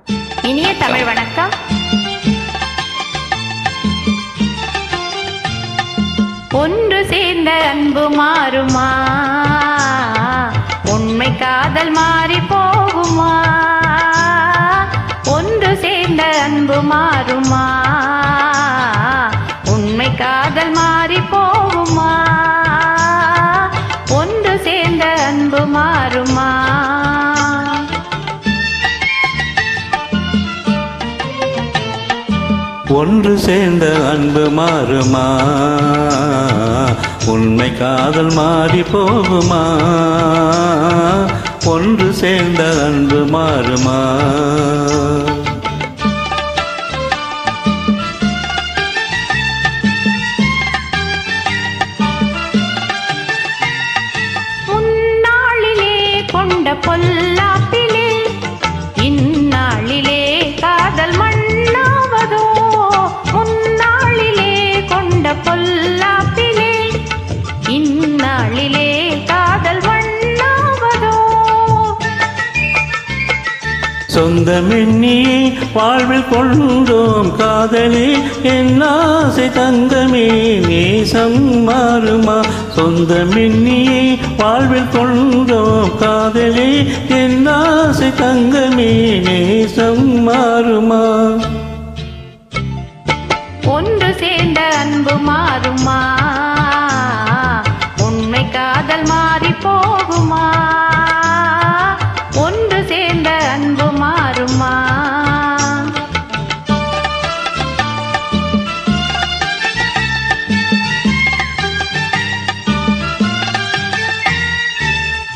இனிய தமிழ் வணக்கம். ஒன்று சேர்ந்த அன்பு மாறுமா? உண்மை காதல் மாறி போகுமா? ஒன்று சேர்ந்த அன்பு மாறுமா? உண்மை காதல் மாறி போகுமா? ஒன்று சேர்ந்த அன்பு மாறுமா? ஒன்று சேர்ந்த அன்பு மாறுமா? உண்மை காதல் மாறி போகுமா? ஒன்று சேர்ந்த அன்பு மாறுமா? முன்னாளிலே கொண்ட பொல்லாப்பிலே இந்நாளிலே காதல் மண்ணாவதோ? முன்னாளிலே கொண்ட பொல்லாப்பிலே இந்நாளிலே காதல் மண்ணாவதோ? சொந்தமென்னி வாழ்வில் கொண்டோம் காதலே என் ஆசை தங்கமே நேசம் மாறுமா? சொந்தமென்னி வாழ்வில் கொண்டோம் காதலே என் ஆசை தங்கமே நேசம் மாறுமா? ஒன்று சேர்ந்த அன்பு மாறுமா? உண்மை காதல் மாறி போகுமா? ஒன்று சேர்ந்த அன்பு மாறுமா?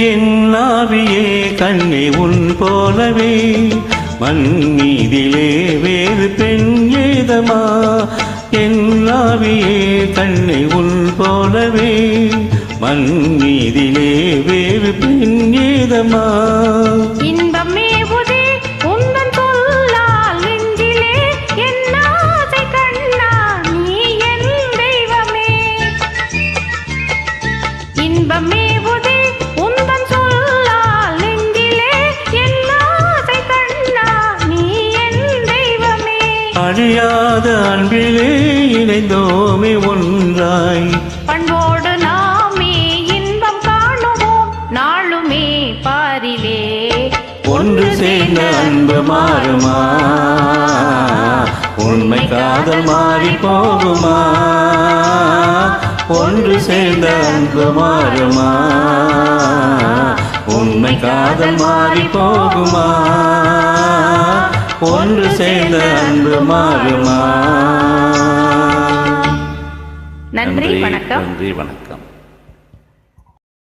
என் ஆவியே கண்ணே உன் போலவே மண் மீதிலே வேறு பெண் ஏதமா? என் ஆவியே கண்ணே உன் போலவே மண் மீதிலே வேறு பெண் ஏதமா? இன்பம் மேவுதே உந்தன் சொல்லால் நெஞ்சிலே என் ஆசை கண்ணா நீ என் தெய்வமே. இன்பம் மேவுதே உந்தன் சொல்லால் நெஞ்சிலே என் ஆசை கண்ணா நீ என் தெய்வமே. அழியாத அன்பிலே இணைந்தோமே ஒன்றாய் பண்போடு நாமே இன்பம் காணுவோம் நாளுமே பாரிலே. ஒன்று சேர்ந்த அன்பு மாறுமா? உண்மை காதல் மாறி போகுமா? ஒன்று சேர்ந்த அன்பு மாறுமா? உண்மை காதல் மாறி போகுமா? ஒன்று சேர்ந்த அன்பு மாறுமா? நன்றி, வணக்கம். நன்றி, வணக்கம்.